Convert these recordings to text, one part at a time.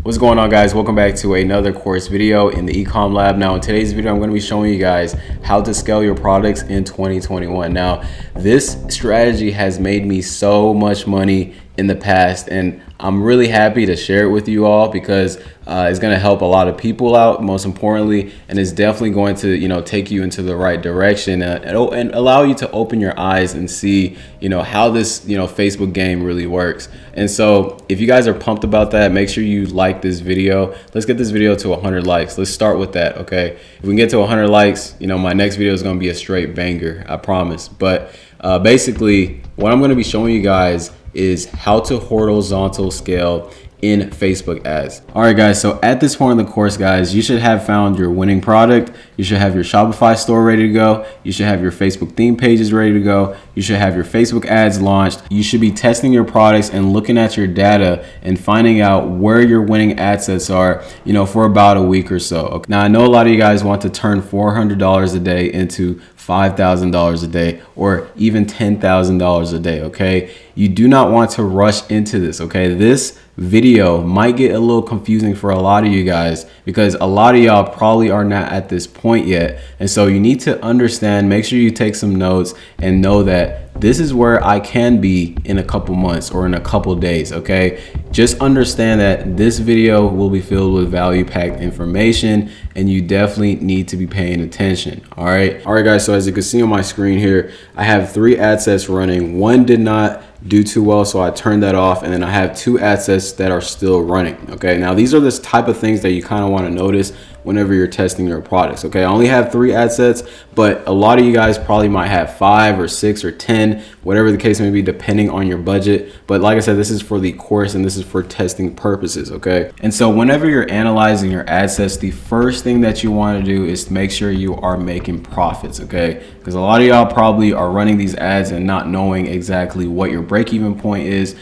What's going on, guys? Welcome back to another course video in the Ecom Lab. Now in today's video, I'm going to be showing you guys how to scale your products in 2021. Now this strategy has made me so much money in the past, and I'm really happy to share it with you all because it's going to help a lot of people out, most importantly, and it's definitely going to take you into the right direction and allow you to open your eyes and see how this Facebook game really works. And so if you guys are pumped about that, make sure you like this video. Let's get this video to 100 likes. Let's start with that. Okay, if we can get to 100 likes, my next video is going to be a straight banger, I promise. But basically what I'm going to be showing you guys is how to horizontal scale in Facebook ads. All right, guys, so at this point in the course, guys, you should have found your winning product. You should have your Shopify store ready to go. You should have your Facebook theme pages ready to go. You should have your Facebook ads launched. You should be testing your products and looking at your data and finding out where your winning ad sets are, for about a week or so. Okay. Now, I know a lot of you guys want to turn $400 a day into $5,000 a day or even $10,000 a day. Okay, you do not want to rush into this. Okay, this video might get a little confusing for a lot of you guys because a lot of y'all probably are not at this point yet, and so you need to understand, make sure you take some notes and know that this is where I can be in a couple months or in a couple days. Okay, just understand that this video will be filled with value-packed information and you definitely need to be paying attention. All right, guys, so as you can see on my screen here, I have 3 ad sets running. One did not do too well, so I turned that off, and then I have 2 ad sets that are still running. Okay, now these are this type of things that you kind of want to notice whenever you're testing your products. Okay, I only have 3 ad sets, but a lot of you guys probably might have 5 or 6 or 10, whatever the case may be, depending on your budget. But like I said, this is for the course and this is for testing purposes. Okay, and so whenever you're analyzing your ad sets, the first thing that you want to do is to make sure you are making profits. Okay, because a lot of y'all probably are running these ads and not knowing exactly what your break-even point is,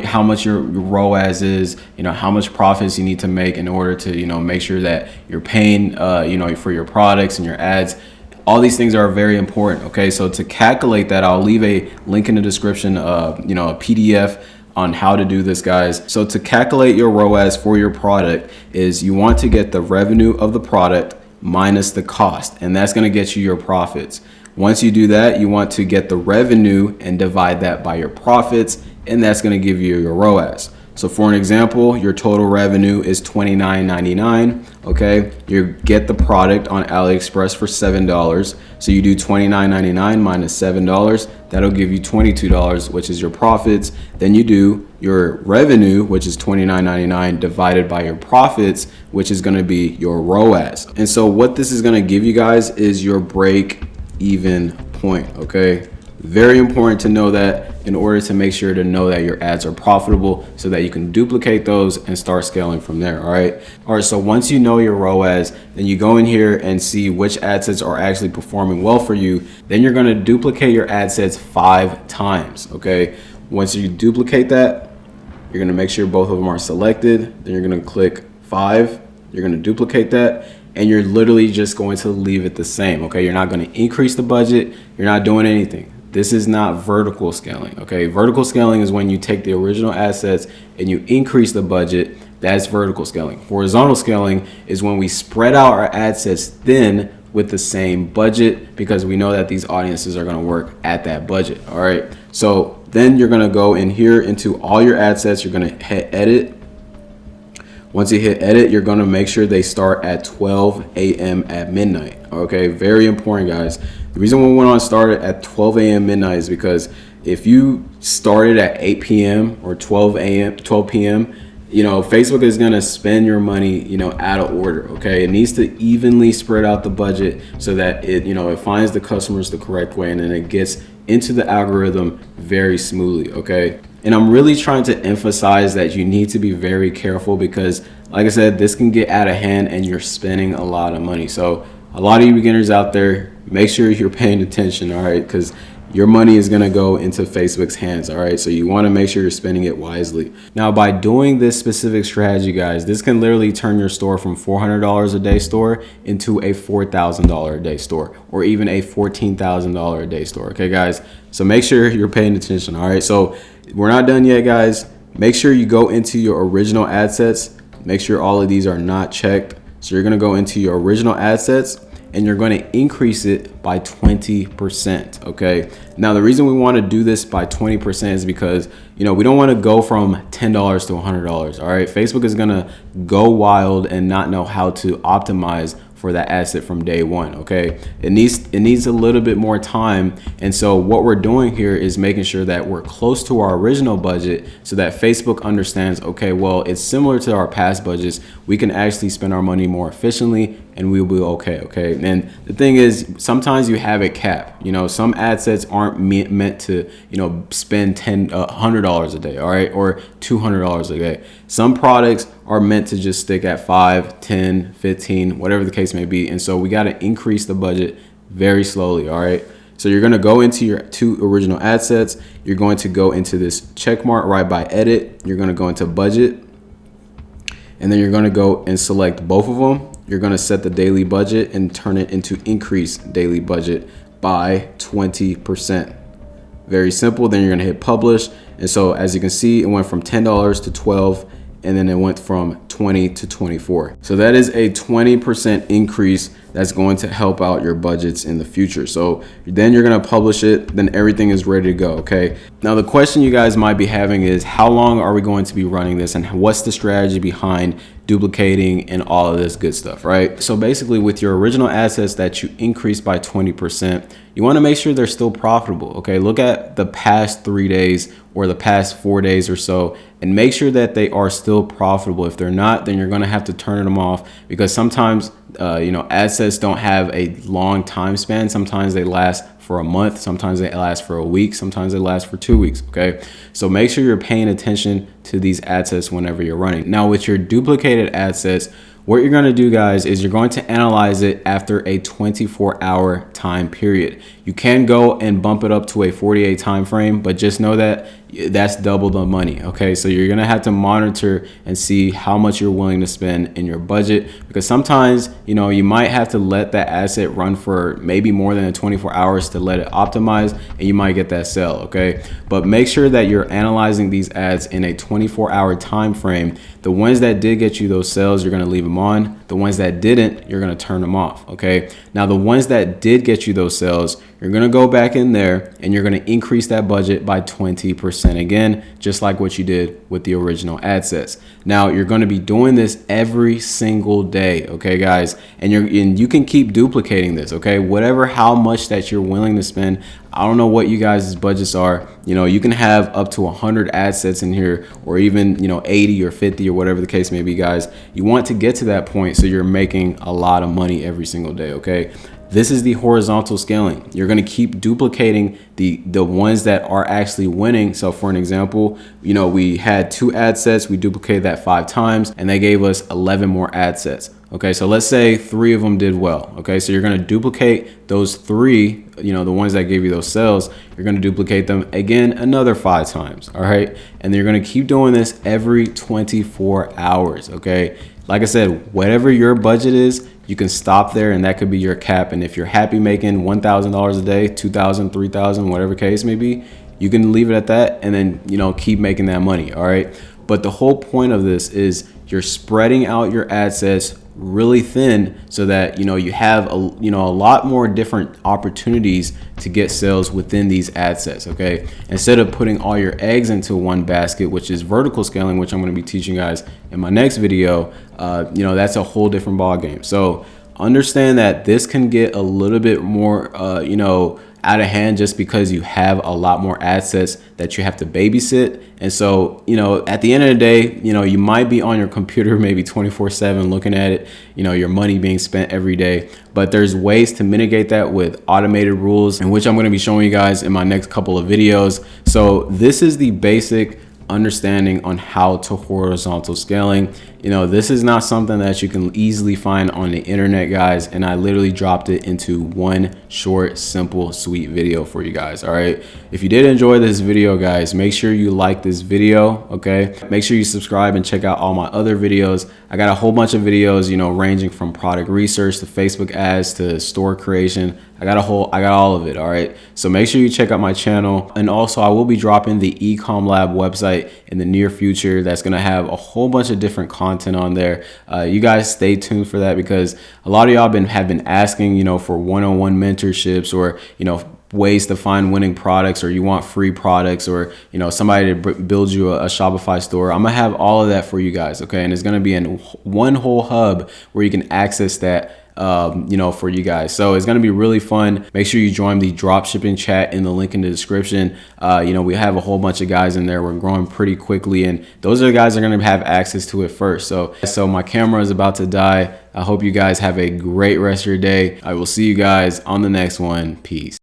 how much your ROAS is, how much profits you need to make in order to make sure that you're paying for your products and your ads. All these things are very important. Okay, so to calculate that, I'll leave a link in the description, a PDF on how to do this, guys. So to calculate your ROAS for your product is you want to get the revenue of the product minus the cost, and that's going to get you your profits. Once you do that, you want to get the revenue and divide that by your profits, and that's going to give you your ROAS. So for an example, your total revenue is $29.99. Okay, you get the product on AliExpress for $7. So you do $29.99 minus $7. That'll give you $22, which is your profits. Then you do your revenue, which is $29.99, divided by your profits, which is going to be your ROAS. And so what this is going to give you guys is your break-even point. Okay, very important to know that in order to make sure to know that your ads are profitable so that you can duplicate those and start scaling from there. All right, so once you know your ROAS, then you go in here and see which ad sets are actually performing well for you. Then you're going to duplicate your ad sets 5 times. Okay, once you duplicate that, you're going to make sure both of them are selected. Then you're going to click 5. You're going to duplicate that, and you're literally just going to leave it the same. Okay, you're not going to increase the budget. You're not doing anything. This is not vertical scaling. Okay, vertical scaling is when you take the original assets and you increase the budget. That's vertical scaling. Horizontal scaling is when we spread out our ad sets thin with the same budget, because we know that these audiences are going to work at that budget. All right, so then you're going to go in here into all your ad sets. You're going to hit edit. Once you hit edit, you're going to make sure they start at 12 a.m. at midnight. Okay, very important, guys. The reason we want to start it at 12 a.m. midnight is because if you started at 8 p.m. or 12 p.m., Facebook is going to spend your money, out of order. Okay, it needs to evenly spread out the budget so that it finds the customers the correct way, and then it gets into the algorithm very smoothly. Okay, and I'm really trying to emphasize that you need to be very careful because, like I said, this can get out of hand and you're spending a lot of money. So a lot of you beginners out there, make sure you're paying attention. All right, because your money is going to go into Facebook's hands. All right, so you want to make sure you're spending it wisely. Now, by doing this specific strategy, guys, this can literally turn your store from $400 a day store into a $4,000 a day store, or even a $14,000 a day store. Okay, guys, so make sure you're paying attention. All right, so we're not done yet, guys. Make sure you go into your original ad sets, Make sure all of these are not checked. So you're gonna go into your original ad sets and you're going to increase it by 20%. Okay. Now, the reason we want to do this by 20% is because, we don't want to go from $10 to $100. All right. Facebook is going to go wild and not know how to optimize for that asset from day one. Okay. It needs a little bit more time. And so what we're doing here is making sure that we're close to our original budget so that Facebook understands, okay, well, it's similar to our past budgets. We can actually spend our money more efficiently and we'll be okay. Okay. And the thing is, sometimes you have a cap. Some ad sets aren't meant to, spend $100 a day. All right. Or $200 a day. Some products are meant to just stick at 5, 10, 15, whatever the case may be. And so we got to increase the budget very slowly. All right. So you're going to go into your 2 original ad sets. You're going to go into this check mark right by edit. You're going to go into budget. And then you're going to go and select both of them. You're going to set the daily budget and turn it into increase daily budget by 20%. Very simple. Then you're going to hit publish. And so as you can see, it went from $10 to $12, and then it went from 20 to 24. So that is a 20% increase that's going to help out your budgets in the future. So then you're going to publish it, then everything is ready to go. Okay. Now the question you guys might be having is, how long are we going to be running this, and what's the strategy behind duplicating and all of this good stuff, right? So basically, with your original assets that you increase by 20%, you want to make sure they're still profitable. Okay. Look at the past 3 days or the past 4 days or so, and make sure that they are still profitable. If they're not, then you're going to have to turn them off, because sometimes ad sets don't have a long time span. Sometimes they last for a month, sometimes they last for a week, sometimes they last for 2 weeks. Okay. So make sure you're paying attention to these ad sets whenever you're running. Now with your duplicated ad sets, what you're going to do, guys, is you're going to analyze it after a 24-hour time period. You can go and bump it up to a 48 time frame, but just know that that's double the money. Okay. So you're going to have to monitor and see how much you're willing to spend in your budget, because sometimes, you might have to let that asset run for maybe more than 24 hours to let it optimize, and you might get that sale. Okay. But make sure that you're analyzing these ads in a 24-hour time frame. The ones that did get you those sales, you're going to leave them on. The ones that didn't, you're going to turn them off. Okay. Now the ones that did get you those sales, you're going to go back in there and you're going to increase that budget by 20% again, just like what you did with the original ad sets. Now you're going to be doing this every single day. Okay, guys, and you can keep duplicating this. Okay. How much that you're willing to spend. I don't know what you guys' budgets are. You can have up to 100 ad sets in here, or even, 80 or 50 or whatever the case may be, guys. You want to get to that point so you're making a lot of money every single day. Okay. This is the horizontal scaling. You're going to keep duplicating the ones that are actually winning. So for an example, we had 2 ad sets. We duplicated that 5 times and they gave us 11 more ad sets. Okay. So let's say 3 of them did well. Okay. So you're going to duplicate those 3, the ones that gave you those sales. You're going to duplicate them again another 5 times. All right. And you're going to keep doing this every 24 hours. Okay. Like I said, whatever your budget is, you can stop there, and that could be your cap. And if you're happy making $1,000 a day, $2,000, $3,000, whatever case may be, you can leave it at that and then, keep making that money. All right. But the whole point of this is you're spreading out your ad sets really thin so that, you have a lot more different opportunities to get sales within these ad sets. Okay. Instead of putting all your eggs into one basket, which is vertical scaling, which I'm going to be teaching you guys in my next video, that's a whole different ball game. So understand that this can get a little bit more, out of hand, just because you have a lot more assets that you have to babysit. And so, at the end of the day, you might be on your computer maybe 24/7 looking at it, your money being spent every day. But there's ways to mitigate that with automated rules, in which I'm going to be showing you guys in my next couple of videos. So this is the basic understanding on how to horizontal scaling. This is not something that you can easily find on the internet, guys, and I literally dropped it into one short, simple, sweet video for you guys. All right. If you did enjoy this video, guys, make sure you like this video. Okay. Make sure you subscribe and check out all my other videos. I got a whole bunch of videos, ranging from product research to Facebook ads to store creation. I got all of it. All right. So make sure you check out my channel. And also I will be dropping the Ecom Lab website in the near future. That's going to have a whole bunch of different content content on there. You guys stay tuned for that, because a lot of y'all have been asking, you know, for one-on-one mentorships, or, you know, ways to find winning products, or you want free products, or, you know, somebody to build you a Shopify store. I'm gonna have all of that for you guys, okay? And it's gonna be in one whole hub where you can access that, you know, for you guys. So it's going to be really fun. Make sure you join the dropshipping chat in the link in the description. You know, we have a whole bunch of guys in there. We're growing pretty quickly, and those are the guys that are going to have access to it first. So my camera is about to die. I hope you guys have a great rest of your day. I will see you guys on the next one. Peace.